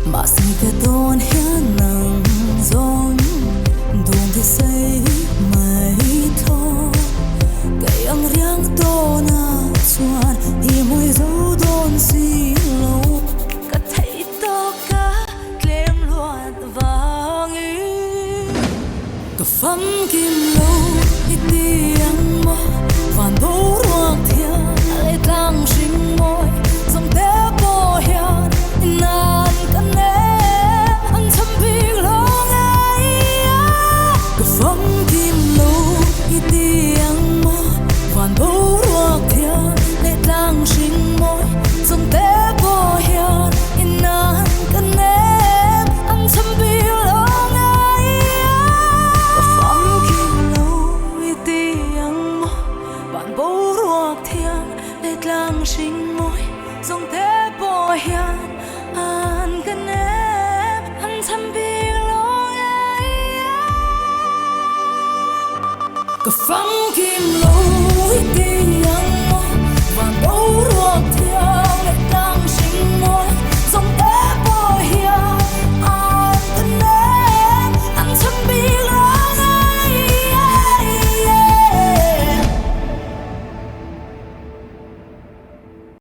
mà si cái tôn hiến nắng giống đuông thì say mây thôi cái ăn riêng tô na chuan thì môi dấu đôn xì lâu cả thấy to cả lem loạn vàng ý cả phẩm kim lâu ít tiếng mơ phản bố ruột thiên lại đang sinh môi dòng té bò hiền nan căn nè anh thầm biết lo ngay cả phẩm kim lâu ít tiếng mơ phản bố ruột thiên lại đang sinh môi dòng té bò hiền nan căn nè anh thầm biết lo ngay cả phẩm kim lâu ít tiếng mơ phản bố ruột thiên lại đang sinh môi dòng té bò hiền anh cần em anh thầm biết lo ngay cả phẩm kim lâu ít